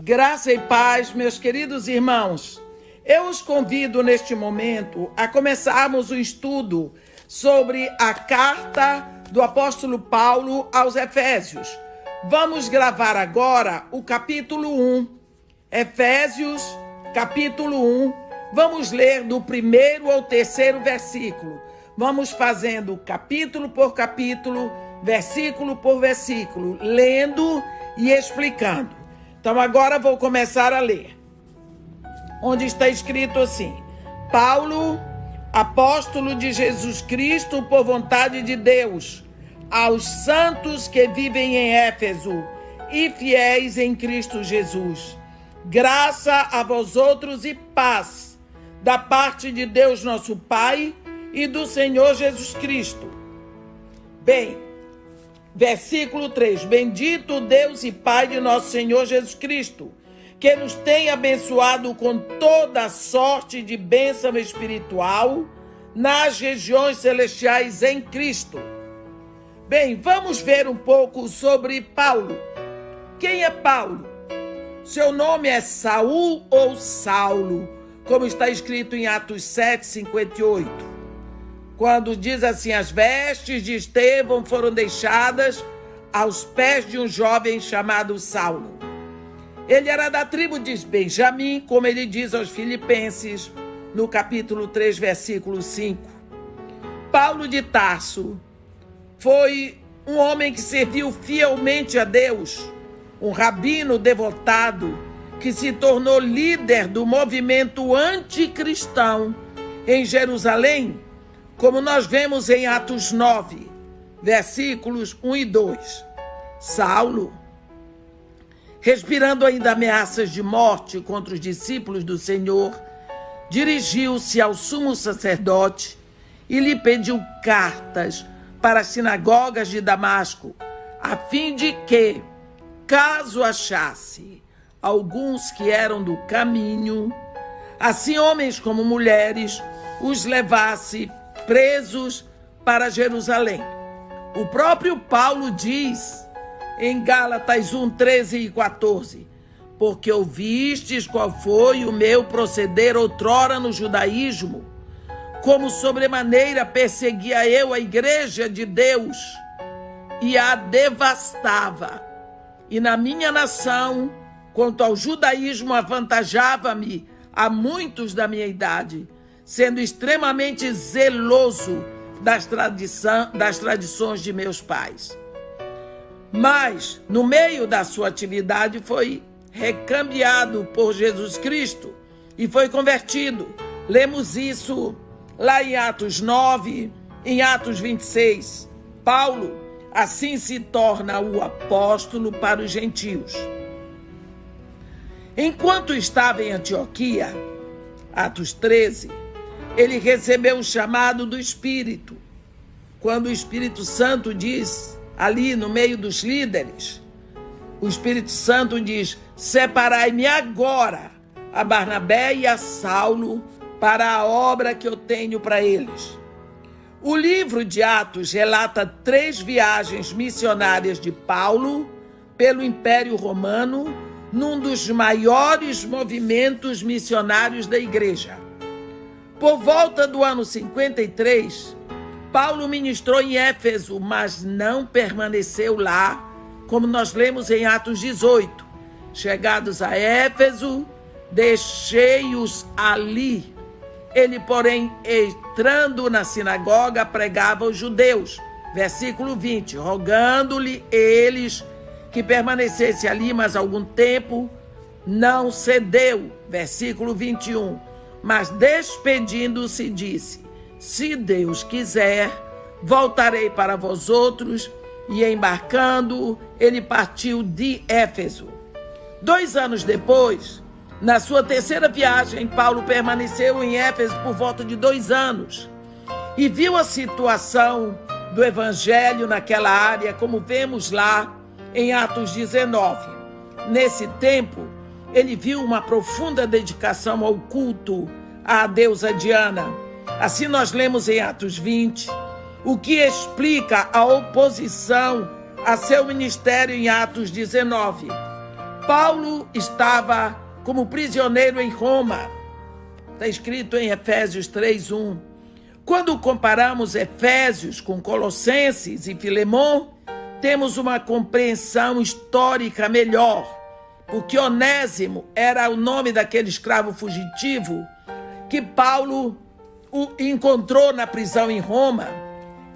Graça e paz, meus queridos irmãos. Eu os convido neste momento a começarmos o estudo sobre a carta do apóstolo Paulo aos Efésios. Vamos gravar agora o capítulo 1. Efésios, capítulo 1. Vamos ler do 1º ao 3º versículo. Vamos fazendo capítulo por capítulo, versículo por versículo, lendo e explicando. Então agora vou começar a ler. Onde está escrito assim: Paulo, apóstolo de Jesus Cristo por vontade de Deus, aos santos que vivem em Éfeso e fiéis em Cristo Jesus. Graça a vós outros e paz, da parte de Deus nosso Pai e do Senhor Jesus Cristo. Bem, versículo 3. Bendito Deus e Pai de nosso Senhor Jesus Cristo, que nos tem abençoado com toda sorte de bênção espiritual nas regiões celestiais em Cristo. Bem, vamos ver um pouco sobre Paulo. Quem é Paulo? Seu nome é Saul ou Saulo, como está escrito em Atos 7:58. Quando diz assim: as vestes de Estevão foram deixadas aos pés de um jovem chamado Saulo. Ele era da tribo de Benjamim, como ele diz aos Filipenses, no capítulo 3, versículo 5. Paulo de Tarso foi um homem que serviu fielmente a Deus, um rabino devotado que se tornou líder do movimento anticristão em Jerusalém, como nós vemos em Atos 9, versículos 1 e 2. Saulo, respirando ainda ameaças de morte contra os discípulos do Senhor, dirigiu-se ao sumo sacerdote e lhe pediu cartas para as sinagogas de Damasco, a fim de que, caso achasse alguns que eram do caminho, assim homens como mulheres, os levasse presos para Jerusalém. O próprio Paulo diz em Gálatas 1, 13 e 14: porque ouvistes qual foi o meu proceder outrora no judaísmo, como sobremaneira perseguia eu a igreja de Deus e a devastava. E na minha nação, quanto ao judaísmo, avantajava-me a muitos da minha idade, sendo extremamente zeloso das tradições de meus pais. Mas, no meio da sua atividade, foi recambiado por Jesus Cristo e foi convertido. Lemos isso lá em Atos 9, em Atos 26. Paulo, assim, se torna o apóstolo para os gentios. Enquanto estava em Antioquia, Atos 13, ele recebeu o chamado do Espírito. Quando o Espírito Santo diz, ali no meio dos líderes, o Espírito Santo diz: separai-me agora a Barnabé e a Saulo para a obra que eu tenho para eles. O livro de Atos relata 3 viagens missionárias de Paulo pelo Império Romano, num dos maiores movimentos missionários da igreja. Por volta do ano 53, Paulo ministrou em Éfeso, mas não permaneceu lá, como nós lemos em Atos 18. Chegados a Éfeso, deixei-os ali. Ele, porém, entrando na sinagoga, pregava aos judeus. Versículo 20, rogando-lhe eles que permanecesse ali mais algum tempo, não cedeu. Versículo 21, mas despedindo-se disse: se Deus quiser, voltarei para vós outros. E embarcando, ele partiu de Éfeso. 2 anos depois, na sua terceira viagem, Paulo permaneceu em Éfeso por volta de 2 anos e viu a situação do evangelho naquela área, como vemos lá em Atos 19. Nesse tempo, ele viu uma profunda dedicação ao culto à deusa Diana. Assim nós lemos em Atos 20, o que explica a oposição a seu ministério em Atos 19. Paulo estava como prisioneiro em Roma. Está escrito em Efésios 3:1. Quando comparamos Efésios com Colossenses e Filemon, temos uma compreensão histórica melhor, porque Onésimo era o nome daquele escravo fugitivo que Paulo encontrou na prisão em Roma,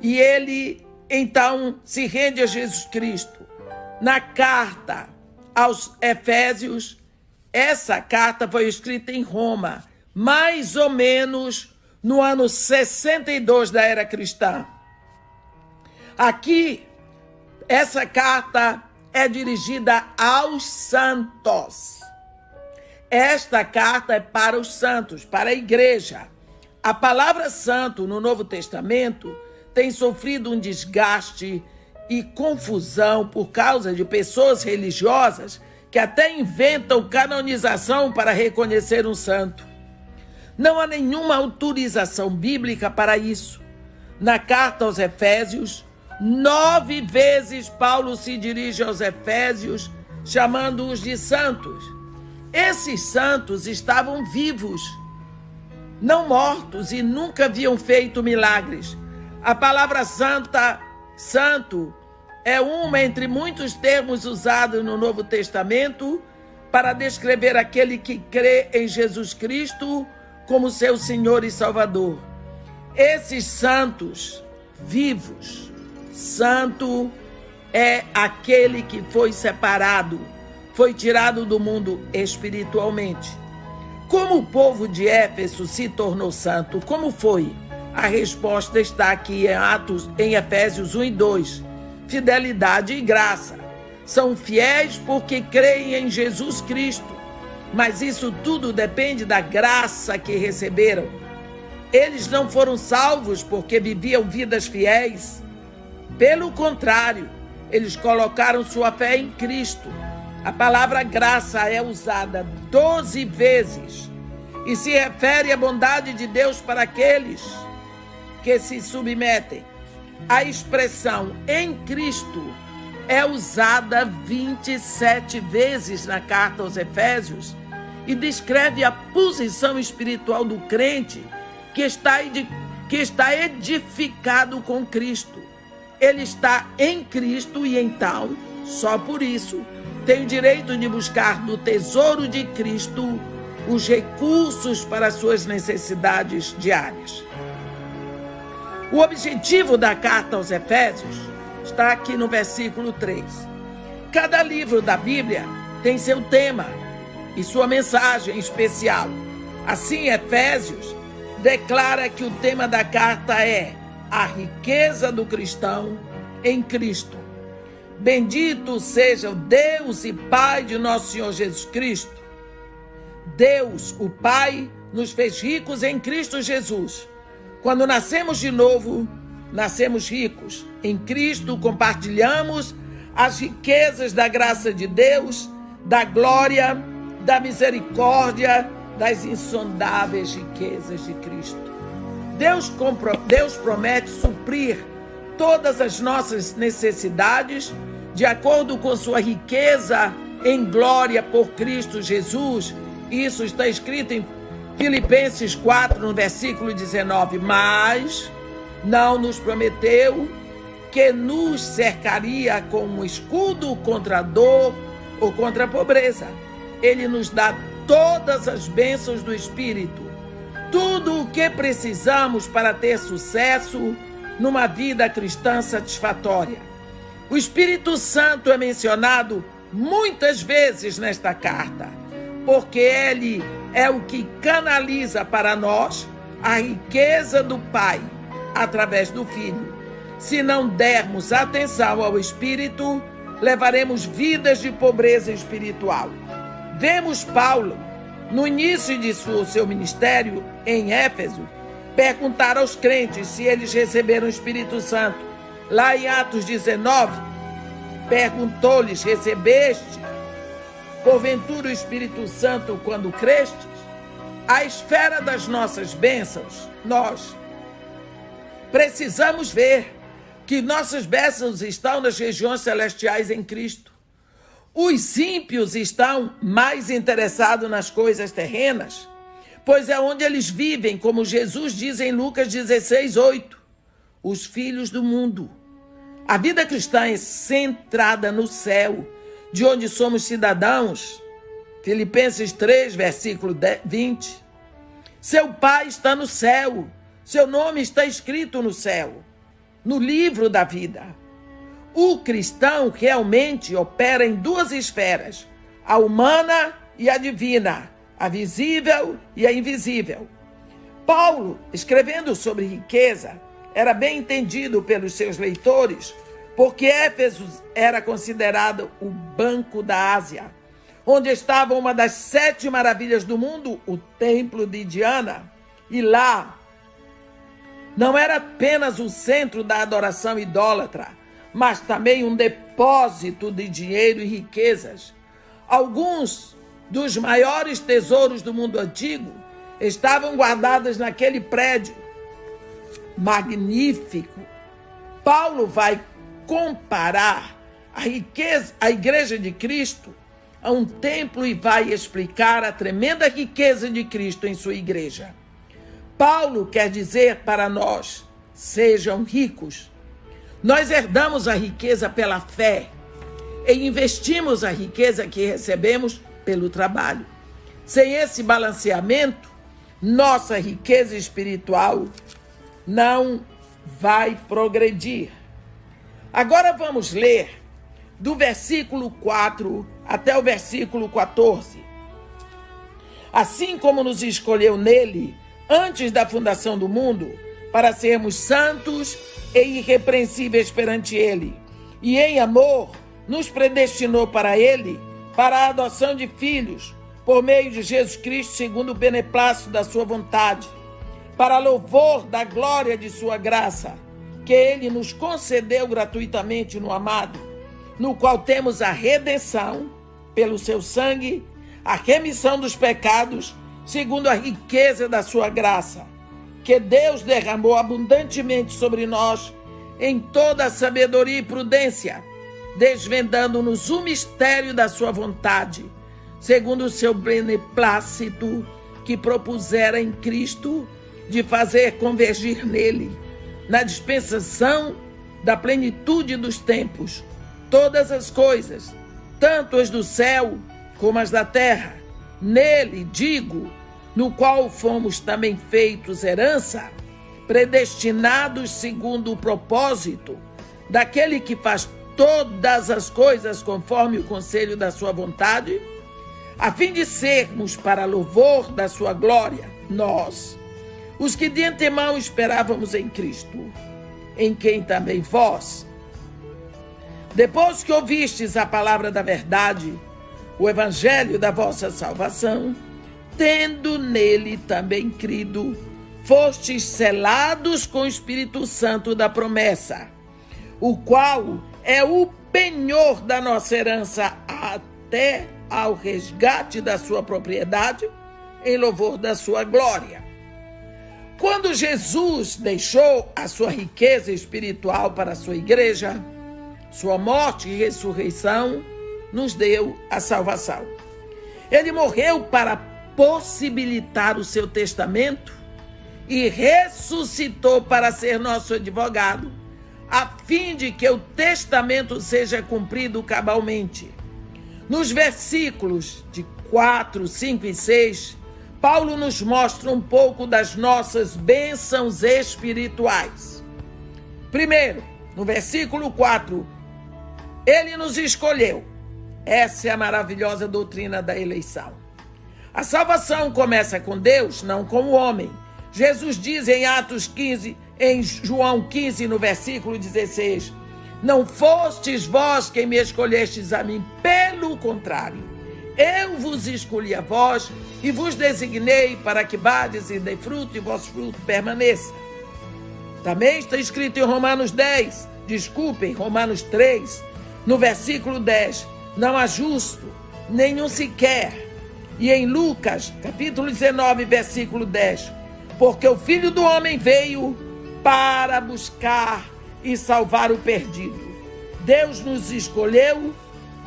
e ele então se rende a Jesus Cristo. Na carta aos Efésios, essa carta foi escrita em Roma, mais ou menos no ano 62 da era cristã. Aqui, essa carta é dirigida aos santos. Esta carta é para os santos, para a igreja. A palavra santo no Novo Testamento tem sofrido um desgaste e confusão por causa de pessoas religiosas que até inventam canonização para reconhecer um santo. Não há nenhuma autorização bíblica para isso. Na carta aos Efésios, 9 vezes Paulo se dirige aos Efésios, chamando-os de santos. Esses santos estavam vivos, não mortos, e nunca haviam feito milagres. A palavra santo, é uma entre muitos termos usados no Novo Testamento para descrever aquele que crê em Jesus Cristo como seu Senhor e Salvador. Esses santos vivos, santo é aquele que foi separado, foi tirado do mundo espiritualmente. Como o povo de Éfeso se tornou santo? Como foi? A resposta está aqui em Efésios 1 e 2. Fidelidade e graça. São fiéis porque creem em Jesus Cristo. Mas isso tudo depende da graça que receberam. Eles não foram salvos porque viviam vidas fiéis. Pelo contrário, eles colocaram sua fé em Cristo. A palavra graça é usada 12 vezes e se refere à bondade de Deus para aqueles que se submetem. A expressão em Cristo é usada 27 vezes na carta aos Efésios e descreve a posição espiritual do crente que está edificado com Cristo. Ele está em Cristo e então, só por isso, tem o direito de buscar do tesouro de Cristo os recursos para suas necessidades diárias. O objetivo da carta aos Efésios está aqui no versículo 3. Cada livro da Bíblia tem seu tema e sua mensagem especial. Assim, Efésios declara que o tema da carta é a riqueza do cristão em Cristo. Bendito seja o Deus e Pai de nosso Senhor Jesus Cristo. Deus, o Pai, nos fez ricos em Cristo Jesus. Quando nascemos de novo, nascemos ricos. Em Cristo compartilhamos as riquezas da graça de Deus, da glória, da misericórdia, das insondáveis riquezas de Cristo. Deus promete suprir todas as nossas necessidades de acordo com sua riqueza em glória por Cristo Jesus. Isso está escrito em Filipenses 4, no versículo 19. Mas não nos prometeu que nos cercaria com um escudo contra a dor ou contra a pobreza. Ele nos dá todas as bênçãos do Espírito. Tudo o que precisamos para ter sucesso numa vida cristã satisfatória. O Espírito Santo é mencionado muitas vezes nesta carta, porque ele é o que canaliza para nós a riqueza do Pai através do Filho. Se não dermos atenção ao Espírito, levaremos vidas de pobreza espiritual. Vemos Paulo, no início de seu ministério em Éfeso, perguntar aos crentes se eles receberam o Espírito Santo. Lá em Atos 19, perguntou-lhes: recebeste porventura o Espírito Santo quando crestes? A esfera das nossas bênçãos, nós precisamos ver que nossas bênçãos estão nas regiões celestiais em Cristo. Os ímpios estão mais interessados nas coisas terrenas, pois é onde eles vivem, como Jesus diz em Lucas 16:8, os filhos do mundo. A vida cristã é centrada no céu, de onde somos cidadãos. Filipenses 3, versículo 20. Seu Pai está no céu, seu nome está escrito no céu, no livro da vida. O cristão realmente opera em duas esferas, a humana e a divina, a visível e a invisível. Paulo, escrevendo sobre riqueza, era bem entendido pelos seus leitores, porque Éfeso era considerado o Banco da Ásia, onde estava uma das 7 maravilhas do mundo, o Templo de Diana. E lá não era apenas o centro da adoração idólatra, mas também um depósito de dinheiro e riquezas. Alguns dos maiores tesouros do mundo antigo estavam guardados naquele prédio magnífico. Paulo vai comparar a igreja de Cristo a um templo e vai explicar a tremenda riqueza de Cristo em sua igreja. Paulo quer dizer para nós: sejam ricos. Nós herdamos a riqueza pela fé e investimos a riqueza que recebemos pelo trabalho. Sem esse balanceamento, nossa riqueza espiritual não vai progredir. Agora vamos ler do versículo 4 até o versículo 14. Assim como nos escolheu nele, antes da fundação do mundo, para sermos santos e irrepreensíveis perante ele, e em amor nos predestinou para ele, para a adoção de filhos, por meio de Jesus Cristo, segundo o beneplácito da sua vontade, para louvor da glória de sua graça, que ele nos concedeu gratuitamente no amado, no qual temos a redenção, pelo seu sangue, a remissão dos pecados, segundo a riqueza da sua graça, que Deus derramou abundantemente sobre nós, em toda a sabedoria e prudência, desvendando-nos o mistério da sua vontade, segundo o seu beneplácito, que propusera em Cristo, de fazer convergir nele, na dispensação da plenitude dos tempos, todas as coisas, tanto as do céu como as da terra. Nele, digo, no qual fomos também feitos herança, predestinados segundo o propósito daquele que faz todas as coisas conforme o conselho da sua vontade, a fim de sermos para louvor da sua glória, nós, os que de antemão esperávamos em Cristo, em quem também vós, depois que ouvistes a palavra da verdade, o evangelho da vossa salvação, tendo nele também crido, fostes selados com o Espírito Santo da promessa, o qual é o penhor da nossa herança até ao resgate da sua propriedade, em louvor da sua glória. Quando Jesus deixou a sua riqueza espiritual para a sua igreja, sua morte e ressurreição nos deu a salvação. Ele morreu para possibilitar o seu testamento e ressuscitou para ser nosso advogado, a fim de que o testamento seja cumprido cabalmente. Nos versículos de 4, 5 e 6, Paulo nos mostra um pouco das nossas bênçãos espirituais. Primeiro, no versículo 4, ele nos escolheu. Essa é a maravilhosa doutrina da eleição. A salvação começa com Deus, não com o homem. Jesus diz em João 15, no versículo 16, não fostes vós quem me escolhestes a mim, pelo contrário, eu vos escolhi a vós e vos designei para que vades e dê fruto e vosso fruto permaneça. Também está escrito em Romanos 3, no versículo 10, não há justo, nenhum sequer. E em Lucas, capítulo 19, versículo 10, porque o Filho do Homem veio para buscar e salvar o perdido. Deus nos escolheu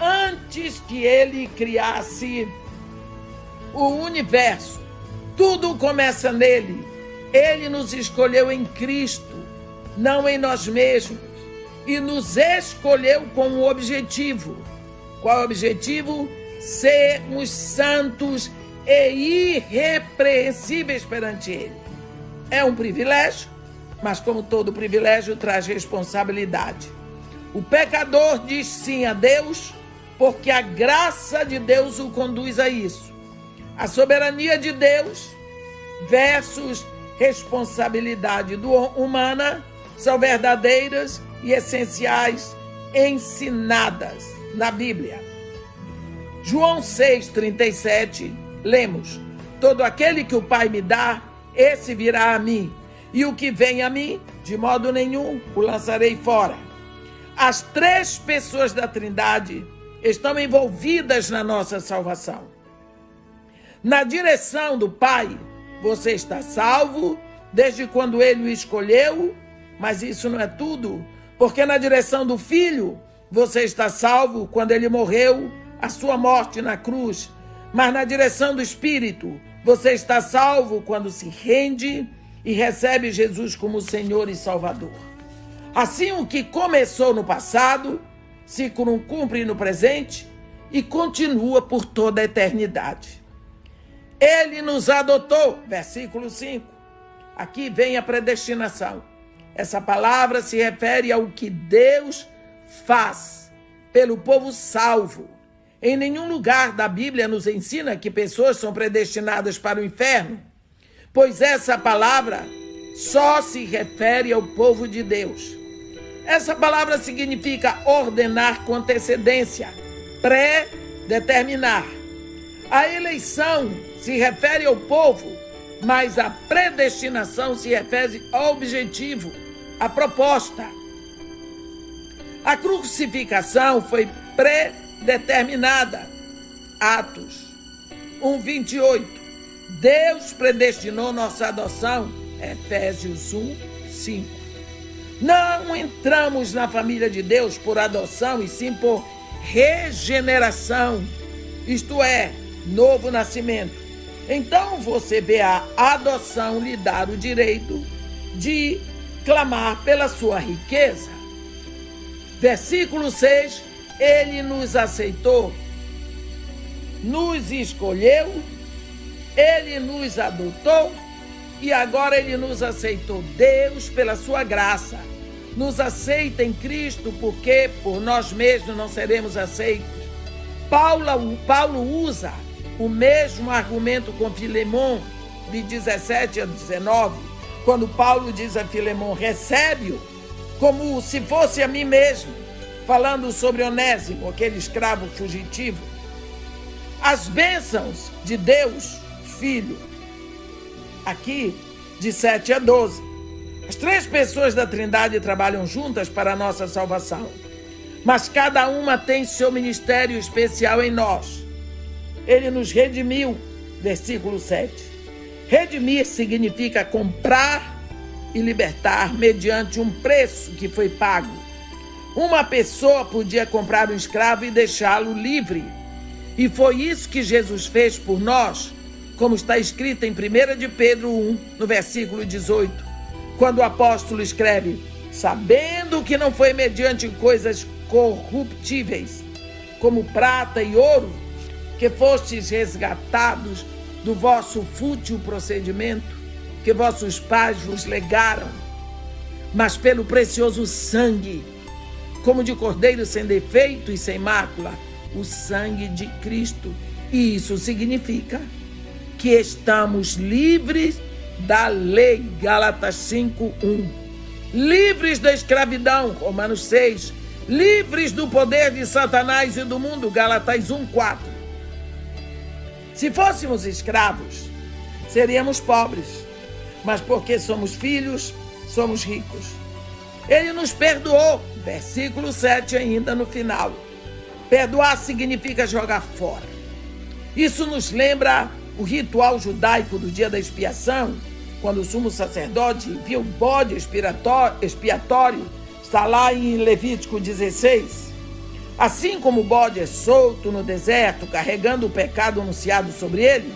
antes que ele criasse o universo. Tudo começa nele. Ele nos escolheu em Cristo, não em nós mesmos. E nos escolheu com um objetivo. Qual é o objetivo? Sermos santos e irrepreensíveis perante Ele. É um privilégio, mas como todo privilégio, traz responsabilidade. O pecador diz sim a Deus, porque a graça de Deus o conduz a isso. A soberania de Deus versus responsabilidade humana são verdadeiras e essenciais, ensinadas na Bíblia. João 6,37, lemos: todo aquele que o Pai me dá, esse virá a mim, e o que vem a mim, de modo nenhum o lançarei fora. As três pessoas da Trindade estão envolvidas na nossa salvação. Na direção do Pai, você está salvo desde quando Ele o escolheu, mas isso não é tudo, porque na direção do Filho, você está salvo quando Ele morreu, a sua morte na cruz. Mas na direção do Espírito, você está salvo quando se rende e recebe Jesus como Senhor e Salvador. Assim, o que começou no passado se cumpre no presente e continua por toda a eternidade. Ele nos adotou, versículo 5. Aqui vem a predestinação. Essa palavra se refere ao que Deus faz pelo povo salvo. Em nenhum lugar da Bíblia nos ensina que pessoas são predestinadas para o inferno, pois essa palavra só se refere ao povo de Deus. Essa palavra significa ordenar com antecedência, pré-determinar. A eleição se refere ao povo, mas a predestinação se refere ao objetivo, à proposta. A crucificação foi predeterminada. Atos 1:28. Deus predestinou nossa adoção. Efésios 1:5. Não entramos na família de Deus por adoção, e sim por regeneração, isto é, novo nascimento. Então você vê a adoção lhe dar o direito de clamar pela sua riqueza. Versículo 6, Ele nos aceitou, nos escolheu, Ele nos adotou e agora Ele nos aceitou. Deus, pela sua graça, nos aceita em Cristo, porque por nós mesmos não seremos aceitos. Paulo usa o mesmo argumento com Filemon, de 17 a 19, quando Paulo diz a Filemon: recebe-o como se fosse a mim mesmo, falando sobre Onésimo, aquele escravo fugitivo. As bênçãos de Deus, Filho, aqui de 7 a 12. As três pessoas da Trindade trabalham juntas para a nossa salvação, mas cada uma tem seu ministério especial em nós. Ele nos redimiu, versículo 7. Redimir significa comprar e libertar mediante um preço que foi pago. Uma pessoa podia comprar um escravo e deixá-lo livre. E foi isso que Jesus fez por nós, como está escrito em 1 de Pedro 1, no versículo 18, quando o apóstolo escreve: sabendo que não foi mediante coisas corruptíveis, como prata e ouro, que fostes resgatados do vosso fútil procedimento, que vossos pais vos legaram, mas pelo precioso sangue, como de cordeiro sem defeito e sem mácula, o sangue de Cristo. E isso significa que estamos livres da lei, Gálatas 5:1. Livres da escravidão, Romanos 6. Livres do poder de Satanás e do mundo, Gálatas 1:4. Se fôssemos escravos, seríamos pobres, mas porque somos filhos, somos ricos. Ele nos perdoou, versículo 7 ainda no final. Perdoar significa jogar fora. Isso nos lembra o ritual judaico do dia da expiação, quando o sumo sacerdote via o bode expiatório, está lá em Levítico 16. Assim como o bode é solto no deserto, carregando o pecado anunciado sobre ele,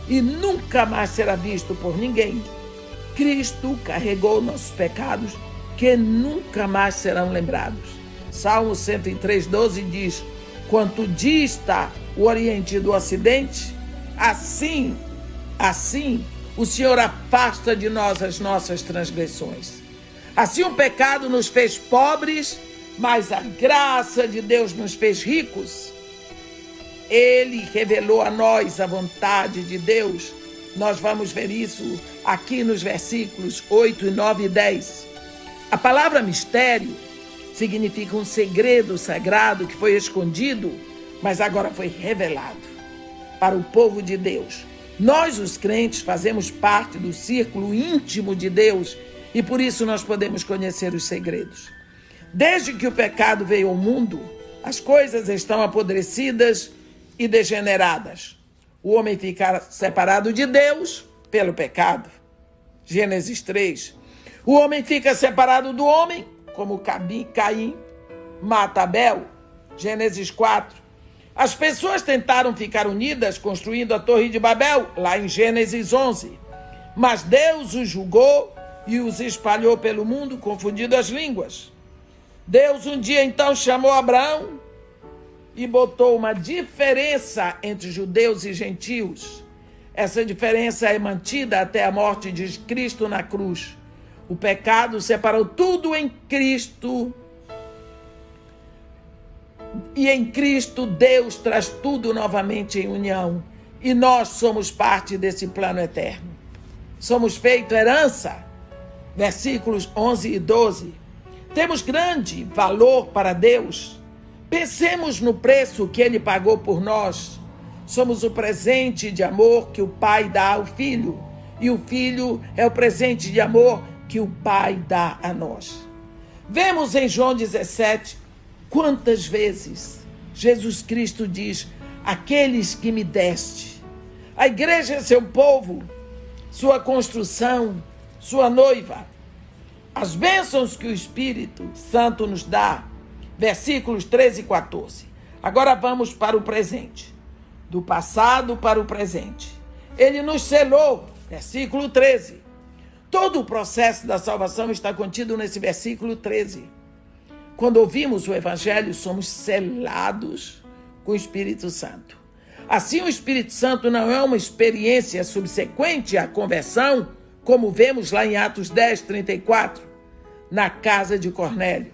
e nunca mais será visto por ninguém, Cristo carregou nossos pecados, que nunca mais serão lembrados. Salmo 103:12 diz: quanto dista o Oriente do Ocidente, assim o Senhor afasta de nós as nossas transgressões. Assim o pecado nos fez pobres, mas a graça de Deus nos fez ricos. Ele revelou a nós a vontade de Deus. Nós vamos ver isso aqui nos versículos 8, 9 e 10. A palavra mistério significa um segredo sagrado que foi escondido, mas agora foi revelado para o povo de Deus. Nós, os crentes, fazemos parte do círculo íntimo de Deus e por isso nós podemos conhecer os segredos. Desde que o pecado veio ao mundo, as coisas estão apodrecidas e degeneradas. O homem fica separado de Deus pelo pecado. Gênesis 3. O homem fica separado do homem, como Caim mata Abel. Gênesis 4. As pessoas tentaram ficar unidas construindo a Torre de Babel, lá em Gênesis 11. Mas Deus os julgou e os espalhou pelo mundo, confundindo as línguas. Deus um dia então chamou Abraão e botou uma diferença entre judeus e gentios. Essa diferença é mantida até a morte de Cristo na cruz. O pecado separou tudo em Cristo. E em Cristo Deus traz tudo novamente em união. E nós somos parte desse plano eterno. Somos feito herança. Versículos 11 e 12. Temos grande valor para Deus. Pensemos no preço que Ele pagou por nós. Somos o presente de amor que o Pai dá ao Filho. E o Filho é o presente de amor que o Pai dá a nós. Vemos em João 17 quantas vezes Jesus Cristo diz: aqueles que me deste. A igreja é seu povo, sua construção, sua noiva. As bênçãos que o Espírito Santo nos dá. Versículos 13 e 14. Agora vamos para o presente. Do passado para o presente. Ele nos selou. Versículo 13. Todo o processo da salvação está contido nesse versículo 13. Quando ouvimos o Evangelho, somos selados com o Espírito Santo. Assim, o Espírito Santo não é uma experiência subsequente à conversão, como vemos lá em Atos 10, 34, na casa de Cornélio.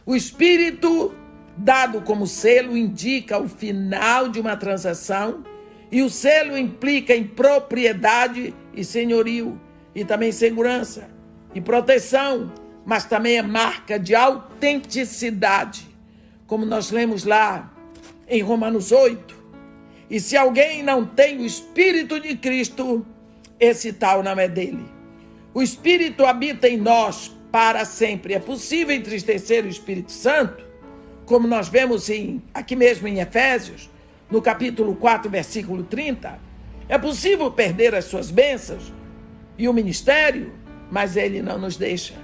O Espírito, dado como selo, indica o final de uma transação, e o selo implica em propriedade e senhorio, e também segurança e proteção, mas também é marca de autenticidade, como nós lemos lá em Romanos 8. E se alguém não tem o Espírito de Cristo, esse tal não é dele. O Espírito habita em nós para sempre. É possível entristecer o Espírito Santo, como nós vemos aqui mesmo em Efésios, no capítulo 4, versículo 30. É possível perder as suas bênçãos e o ministério, mas ele não nos deixa.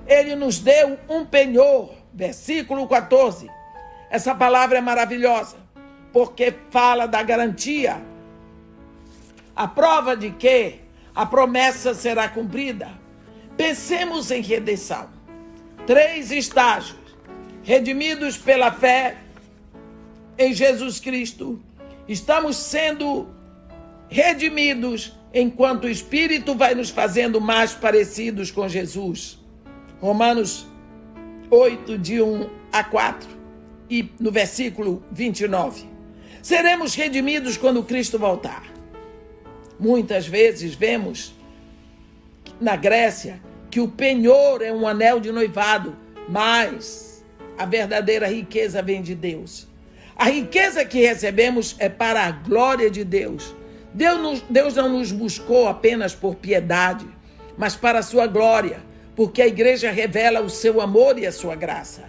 Ele nos deu um penhor, versículo 14. Essa palavra é maravilhosa, porque fala da garantia, a prova de que a promessa será cumprida. Pensemos em redenção. 3 estágios. Redimidos pela fé em Jesus Cristo. Estamos sendo redimidos enquanto o Espírito vai nos fazendo mais parecidos com Jesus. Romanos 8, de 1 a 4. E no versículo 29. Seremos redimidos quando Cristo voltar. Muitas vezes vemos na Grécia que o penhor é um anel de noivado, mas a verdadeira riqueza vem de Deus. A riqueza que recebemos é para a glória de Deus. Deus não nos buscou apenas por piedade, mas para a sua glória, porque a igreja revela o seu amor e a sua graça.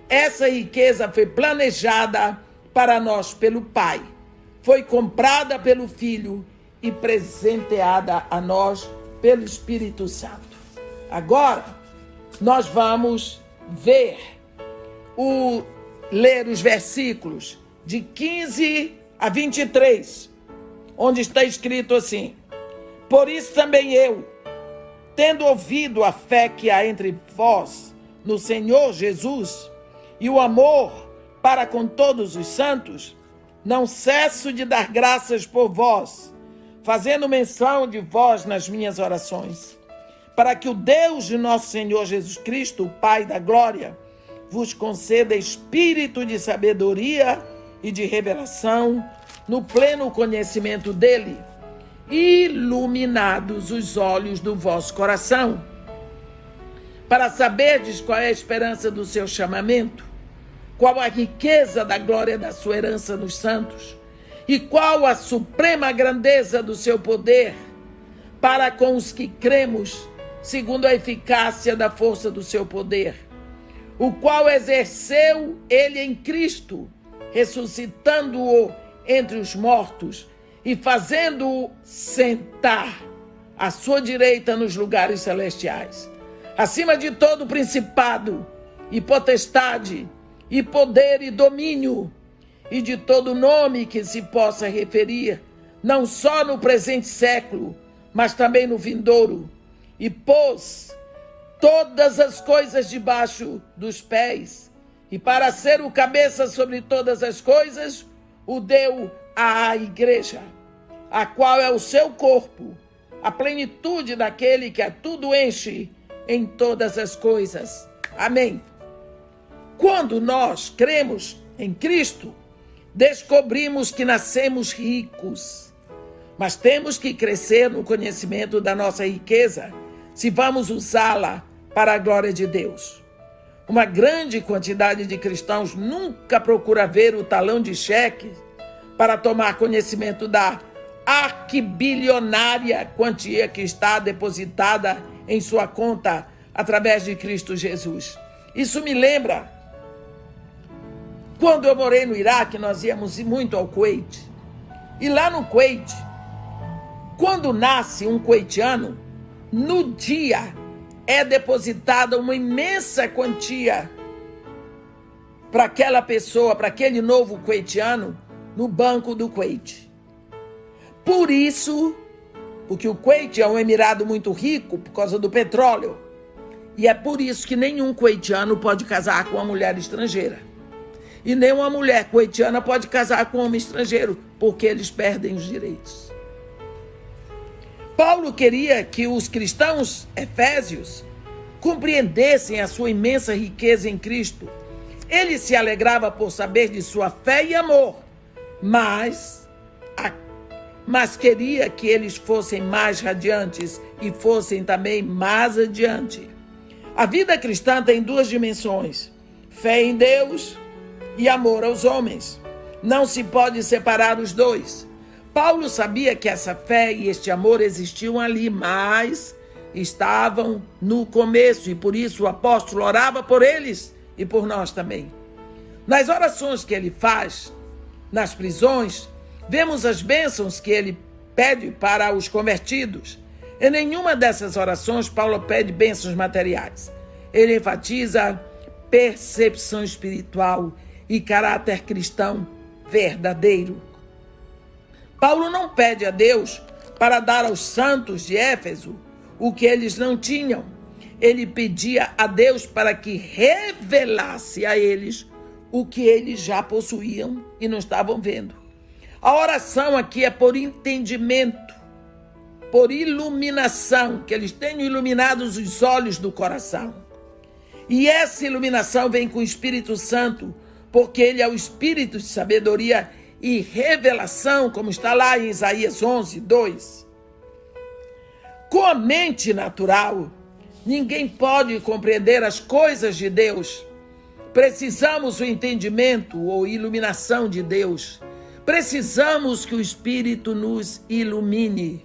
Essa riqueza foi planejada para nós pelo Pai, foi comprada pelo Filho e presenteada a nós pelo Espírito Santo. Agora, nós vamos ver ler os versículos de 15 a 23, onde está escrito assim: por isso também eu, tendo ouvido a fé que há entre vós no Senhor Jesus e o amor para com todos os santos, não cesso de dar graças por vós, fazendo menção de vós nas minhas orações, para que o Deus de nosso Senhor Jesus Cristo, o Pai da glória, vos conceda espírito de sabedoria e de revelação no pleno conhecimento dele, iluminados os olhos do vosso coração, para saberdes qual é a esperança do seu chamamento, qual a riqueza da glória da sua herança nos santos, e qual a suprema grandeza do seu poder para com os que cremos, segundo a eficácia da força do seu poder, o qual exerceu ele em Cristo, ressuscitando-o entre os mortos e fazendo-o sentar à sua direita nos lugares celestiais, acima de todo principado e potestade e poder e domínio, e de todo nome que se possa referir, não só no presente século, mas também no vindouro, e pôs todas as coisas debaixo dos pés, e para ser o cabeça sobre todas as coisas, o deu à igreja, a qual é o seu corpo, a plenitude daquele que a tudo enche em todas as coisas. Amém. Quando nós cremos em Cristo, descobrimos que nascemos ricos, mas temos que crescer no conhecimento da nossa riqueza, se vamos usá-la para a glória de Deus. Uma grande quantidade de cristãos nunca procura ver o talão de cheque para tomar conhecimento da arquibilionária quantia que está depositada em sua conta através de Cristo Jesus. Isso me lembra quando eu morei no Iraque, nós íamos muito ao Kuwait. E lá no Kuwait, quando nasce um kuwaitiano, no dia é depositada uma imensa quantia para aquela pessoa, para aquele novo kuwaitiano, no banco do Kuwait. Por isso, porque o Kuwait é um emirado muito rico por causa do petróleo, e é por isso que nenhum kuwaitiano pode casar com uma mulher estrangeira. E nenhuma mulher kuwaitiana pode casar com um homem estrangeiro, porque eles perdem os direitos. Paulo queria que os cristãos efésios compreendessem a sua imensa riqueza em Cristo. Ele se alegrava por saber de sua fé e amor, mas queria que eles fossem mais radiantes e fossem também mais adiante. A vida cristã tem duas dimensões: fé em Deus e amor aos homens. Não se pode separar os dois. Paulo sabia que essa fé e este amor existiam ali, mas estavam no começo, e por isso o apóstolo orava por eles e por nós também. Nas orações que ele faz, nas prisões, vemos as bênçãos que ele pede para os convertidos. Em nenhuma dessas orações, Paulo pede bênçãos materiais. Ele enfatiza percepção espiritual e caráter cristão verdadeiro. Paulo não pede a Deus para dar aos santos de Éfeso o que eles não tinham. Ele pedia a Deus para que revelasse a eles o que eles já possuíam e não estavam vendo. A oração aqui é por entendimento, por iluminação, que eles tenham iluminados os olhos do coração. E essa iluminação vem com o Espírito Santo, porque ele é o Espírito de sabedoria e revelação, como está lá em Isaías 11, 2. Com a mente natural, ninguém pode compreender as coisas de Deus. Precisamos do entendimento ou iluminação de Deus. Precisamos que o Espírito nos ilumine.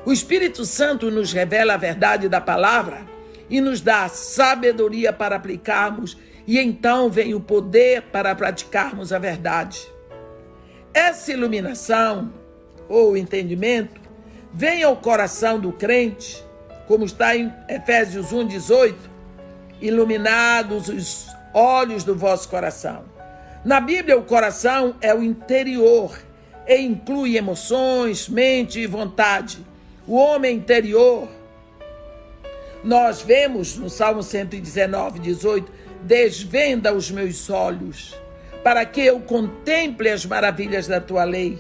O Espírito Santo nos revela a verdade da palavra e nos dá a sabedoria para aplicarmos, e então vem o poder para praticarmos a verdade. Essa iluminação, ou entendimento, vem ao coração do crente, como está em Efésios 1:18, iluminados os olhos do vosso coração, Na Bíblia, o coração é o interior e inclui emoções, mente e vontade. O homem interior, nós vemos no Salmo 119, 18, desvenda os meus olhos, para que eu contemple as maravilhas da tua lei.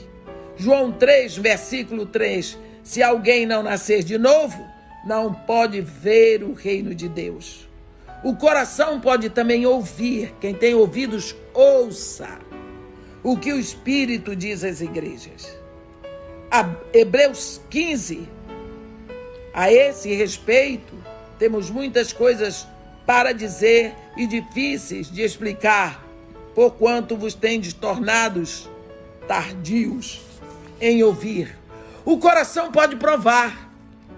João 3, versículo 3, se alguém não nascer de novo, não pode ver o reino de Deus. O coração pode também ouvir. Quem tem ouvidos, ouça o que o Espírito diz às igrejas. Hebreus 15. A esse respeito, temos muitas coisas para dizer e difíceis de explicar, porquanto vos tendes tornados tardios em ouvir. O coração pode provar.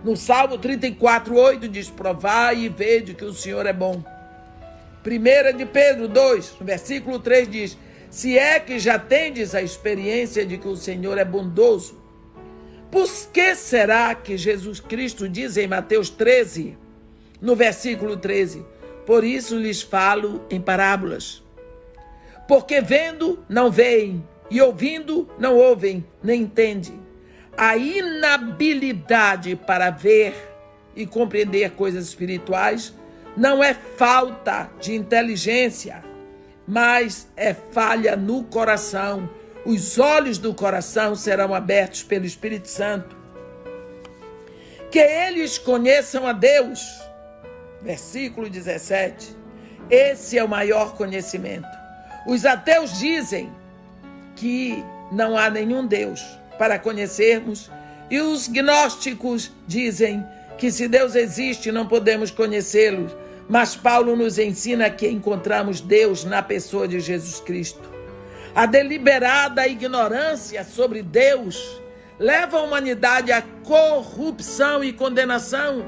No Salmo 34, 8 diz, provai e vede que o Senhor é bom. 1 de Pedro 2, no versículo 3 diz, se é que já tendes a experiência de que o Senhor é bondoso. Por que será que Jesus Cristo diz em Mateus 13, no versículo 13, por isso lhes falo em parábolas? Porque vendo, não veem, e ouvindo, não ouvem, nem entendem. A inabilidade para ver e compreender coisas espirituais não é falta de inteligência, mas é falha no coração. Os olhos do coração serão abertos pelo Espírito Santo. Que eles conheçam a Deus. Versículo 17. Esse é o maior conhecimento. Os ateus dizem que não há nenhum Deus para conhecermos, e os gnósticos dizem que se Deus existe não podemos conhecê-lo, mas Paulo nos ensina que encontramos Deus na pessoa de Jesus Cristo. A deliberada ignorância sobre Deus leva a humanidade à corrupção e condenação.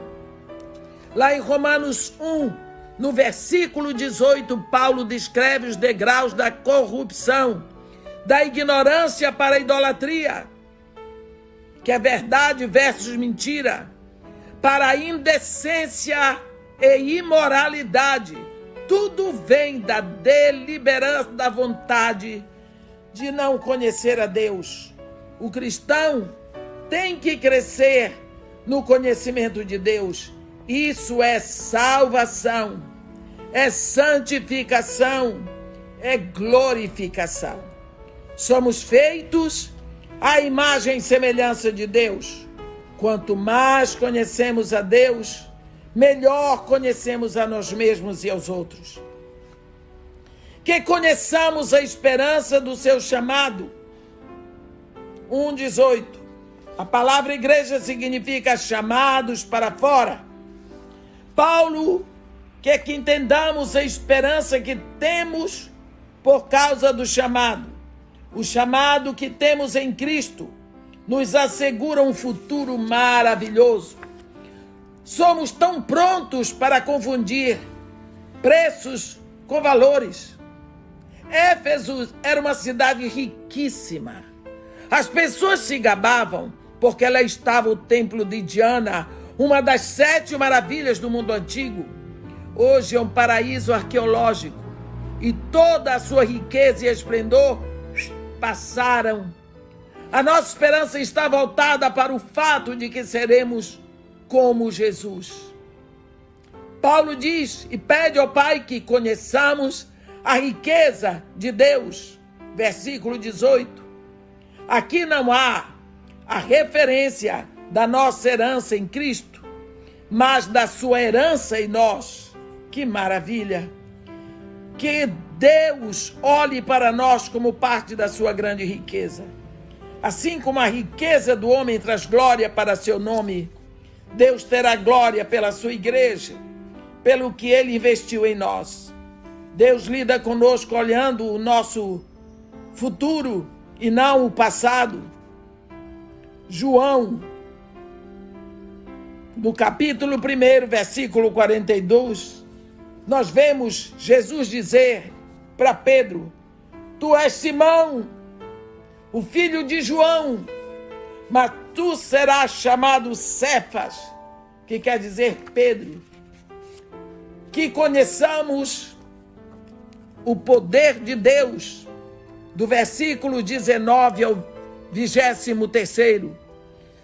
Lá em Romanos 1, no versículo 18, Paulo descreve os degraus da corrupção, da ignorância para a idolatria, que é verdade versus mentira, para a indecência e imoralidade. Tudo vem da deliberância da vontade de não conhecer a Deus. O cristão tem que crescer no conhecimento de Deus. Isso é salvação, é santificação, é glorificação. Somos feitos à imagem e semelhança de Deus. Quanto mais conhecemos a Deus, melhor conhecemos a nós mesmos e aos outros. Que conheçamos a esperança do seu chamado. 1:18. A palavra igreja significa chamados para fora. Paulo quer que entendamos a esperança que temos por causa do chamado. O chamado que temos em Cristo nos assegura um futuro maravilhoso. Somos tão prontos para confundir preços com valores. Éfeso era uma cidade riquíssima. As pessoas se gabavam porque lá estava o templo de Diana, uma das 7 maravilhas do mundo antigo. Hoje é um paraíso arqueológico e toda a sua riqueza e esplendor passaram. A nossa esperança está voltada para o fato de que seremos como Jesus. Paulo diz e pede ao Pai que conheçamos a riqueza de Deus. Versículo 18. Aqui não há a referência da nossa herança em Cristo, mas da sua herança em nós. Que maravilha! Que Deus olhe para nós como parte da sua grande riqueza. Assim como a riqueza do homem traz glória para seu nome, Deus terá glória pela sua igreja, pelo que ele investiu em nós. Deus lida conosco olhando o nosso futuro e não o passado. João, no capítulo 1, versículo 42, nós vemos Jesus dizer para Pedro: tu és Simão, o filho de João, mas tu serás chamado Cefas, que quer dizer Pedro. Que conheçamos o poder de Deus do versículo 19 ao 23º,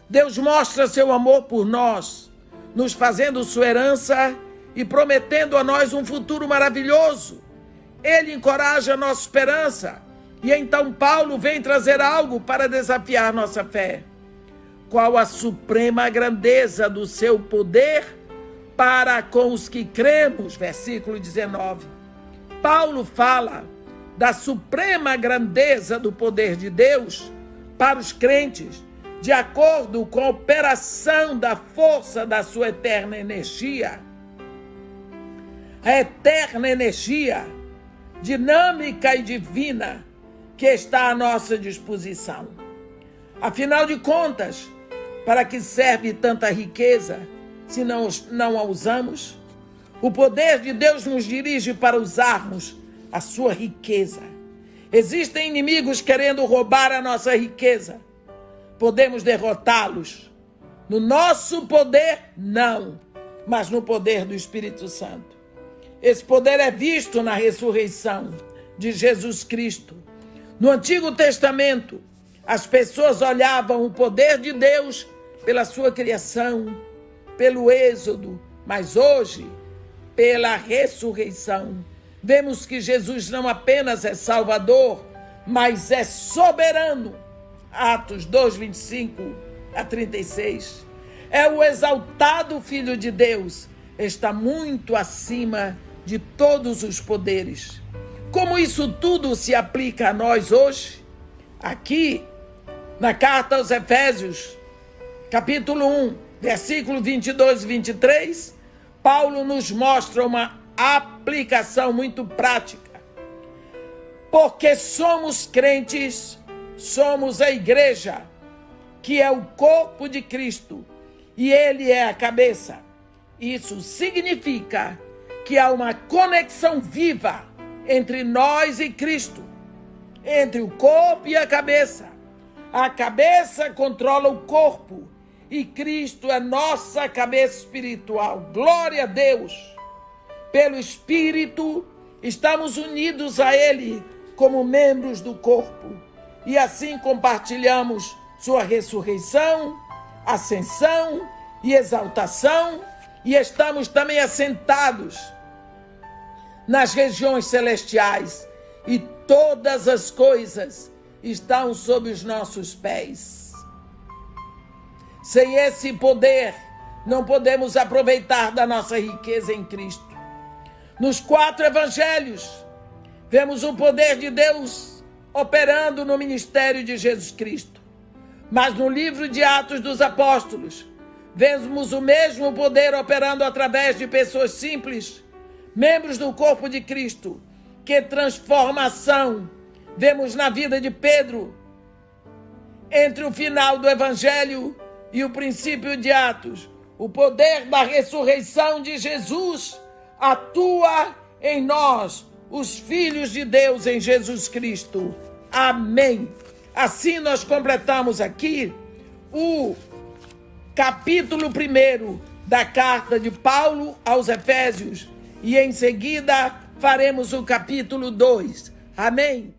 Deus mostra seu amor por nós, nos fazendo sua herança e prometendo a nós um futuro maravilhoso. Ele encoraja a nossa esperança. E então Paulo vem trazer algo para desafiar nossa fé. Qual a suprema grandeza do seu poder para com os que cremos? Versículo 19. Paulo fala da suprema grandeza do poder de Deus para os crentes, de acordo com a operação da força da sua eterna energia. A eterna energia dinâmica e divina que está à nossa disposição. Afinal de contas, para que serve tanta riqueza se não a usamos? O poder de Deus nos dirige para usarmos a sua riqueza. Existem inimigos querendo roubar a nossa riqueza. Podemos derrotá-los. No nosso poder, não, mas no poder do Espírito Santo. Esse poder é visto na ressurreição de Jesus Cristo. No Antigo Testamento, as pessoas olhavam o poder de Deus pela sua criação, pelo êxodo, mas hoje, pela ressurreição, vemos que Jesus não apenas é Salvador, mas é soberano. Atos 2, 25 a 36. É o exaltado Filho de Deus, está muito acima de todos os poderes. Como isso tudo se aplica a nós hoje? Aqui, na carta aos Efésios, capítulo 1, versículo 22 e 23, Paulo nos mostra uma aplicação muito prática. Porque somos crentes, somos a igreja, que é o corpo de Cristo, e ele é a cabeça. Isso significa que há uma conexão viva entre nós e Cristo, entre o corpo e a cabeça. A cabeça controla o corpo e Cristo é nossa cabeça espiritual. Glória a Deus! Pelo Espírito, estamos unidos a Ele como membros do corpo e assim compartilhamos sua ressurreição, ascensão e exaltação, e estamos também assentados nas regiões celestiais, e todas as coisas estão sob os nossos pés. Sem esse poder, não podemos aproveitar da nossa riqueza em Cristo. Nos 4 evangelhos, vemos o poder de Deus operando no ministério de Jesus Cristo. Mas no livro de Atos dos Apóstolos, vemos o mesmo poder operando através de pessoas simples, membros do corpo de Cristo. Que transformação vemos na vida de Pedro entre o final do Evangelho e o princípio de Atos. O poder da ressurreição de Jesus atua em nós, os filhos de Deus em Jesus Cristo. Amém. Assim nós completamos aqui o capítulo 1 da carta de Paulo aos Efésios. E em seguida faremos o capítulo 2. Amém?